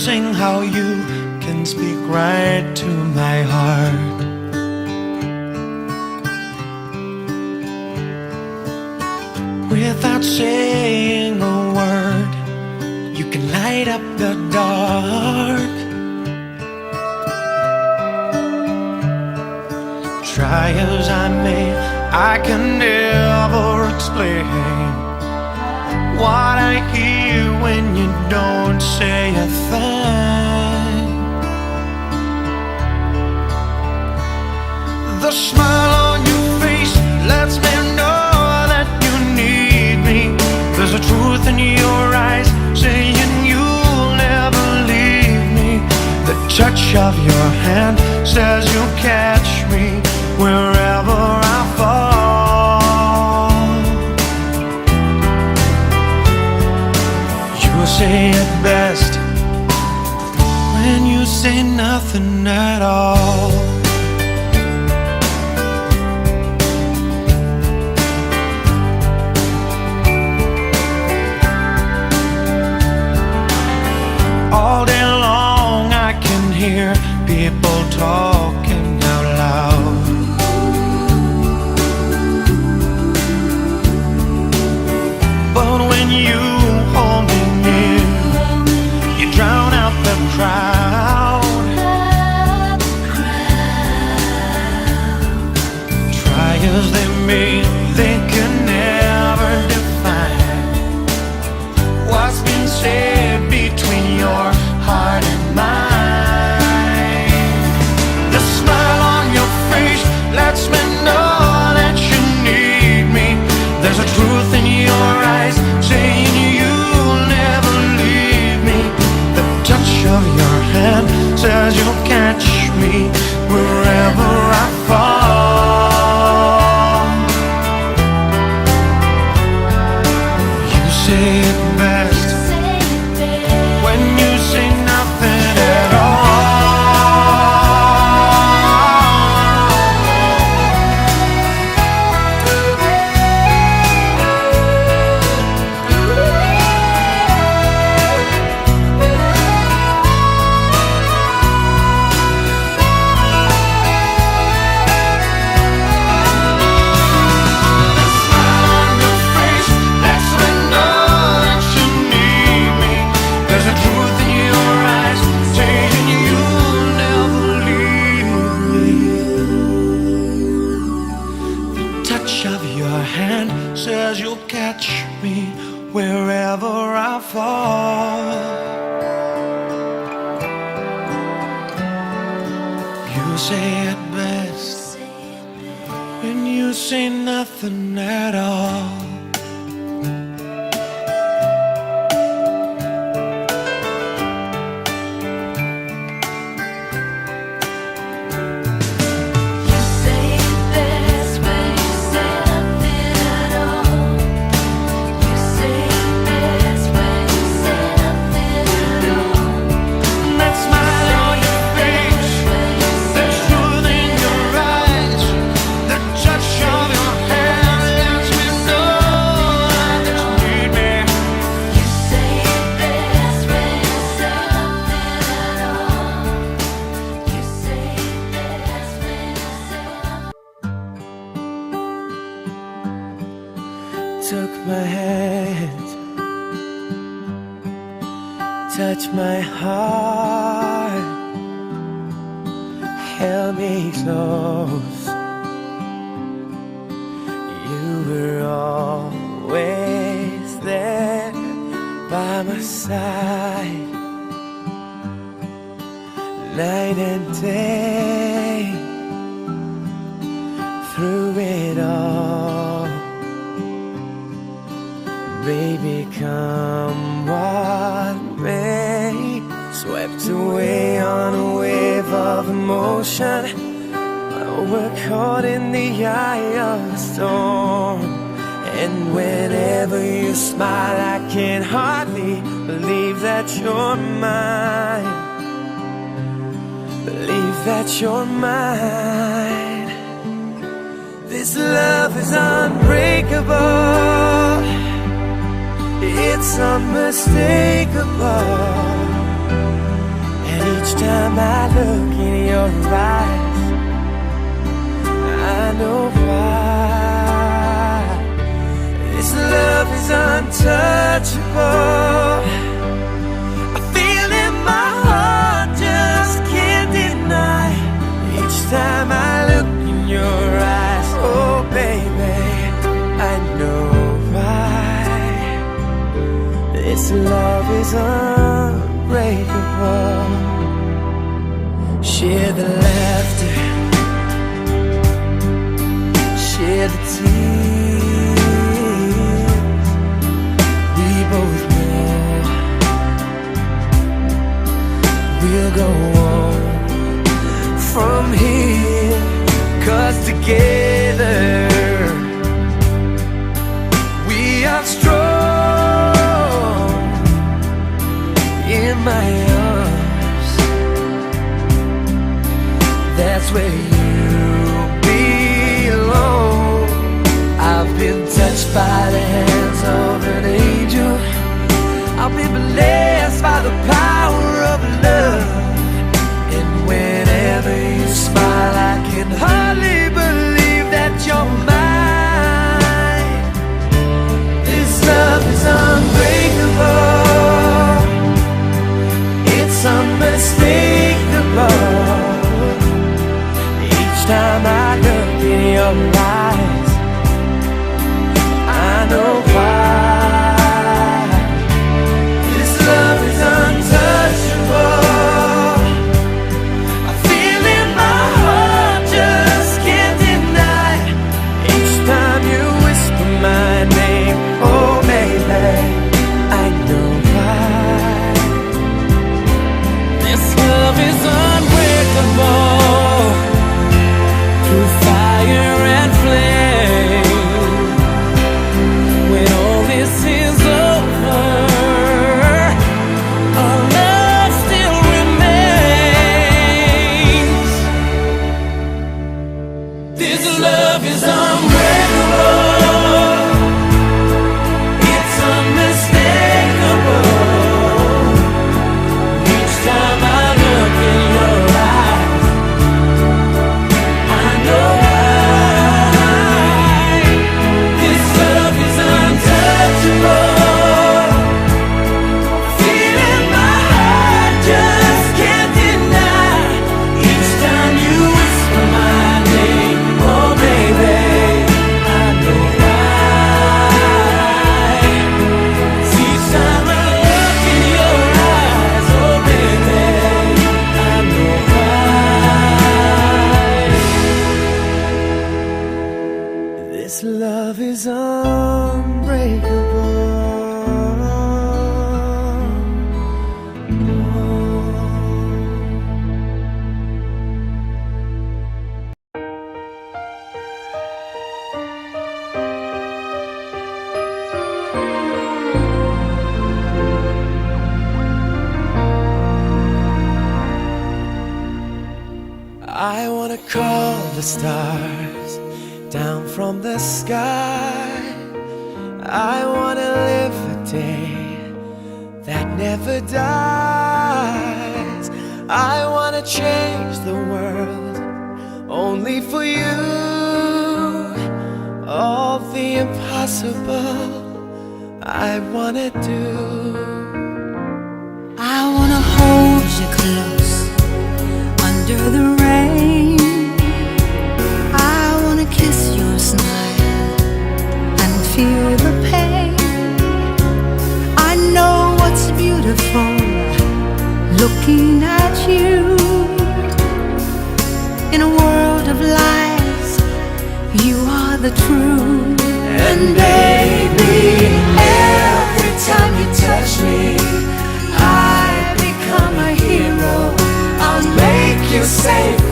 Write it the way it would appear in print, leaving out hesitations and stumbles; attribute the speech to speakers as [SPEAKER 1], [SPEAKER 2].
[SPEAKER 1] amazing how you can speak right to my heart. Without saying a word, you can light up the dark. Try as I may, I can never explain what I hear when you don't say a thing. The smile on your face lets me know that you need me. There's a truth in your eyes saying you'll never leave me. The touch of your hand says you'll catch me wherever I fall. You say it best when you say nothing at all. All day long I can hear people talking out loud. But when you hold me near, you drown out the crowd. Try as they may, they can never define what's been said between your heart and mine. The smile on your face lets me know that you need me. There's a truth in your eyes saying you'll never leave me. The touch of your hand says you'll catch me wherever I fall. You say it best when you say nothing at all. Says you'll catch me wherever I fall. You say it best when you say nothing at all. Took my hand, touched my heart, held me close. You were always there by my side, night and day, through it all. Baby, come what may, swept away on a wave of emotion. We're caught in the eye of the storm, and whenever you smile, I can hardly believe that you're mine. Believe that you're mine. This love is unbreakable, it's unmistakable. Each time I look in your eyes, I know why. This love is untouchable. I feel in my heart, just can't deny. Each time I look in your eyes, oh baby, I know why. This love is unbreakable. Share the laughter, share the tears. We both know we'll go on from here, 'cause together we are strong. In my arms, that's where you belong. I've been touched by the hands of an angel. I've been blessed by the power of love. And whenever you smile, I can hardly believe that you're mine. This love is unbreakable. It's unmistakable. Each time I look in your eyes, I know why. This love is untouchable. I feel in my heart, just can't deny. Each time you whisper my name, oh baby, I know why. This love is unbreakable. Through fire and flame, when all this is over, our love still remains. This love is unbreakable. It's unmistakable. Each time I look in your eyes, I know why. This love is untouchable. Feel in my heart, just can't deny. Each time you whisper my name, oh baby, I know why. Each time I look in your eyes, oh baby, I know why. This love is unbreakable. I wanna call the stars down from the sky. I wanna live a day that never dies. I wanna change the world only for you. All the impossible I wanna do.
[SPEAKER 2] I wanna hold you close under the rain. I wanna kiss your smile and feel the pain. I know what's beautiful looking at you. In a world of lies, you are the truth.
[SPEAKER 1] And baby, every time you touch me, I become a hero. I'll make you safe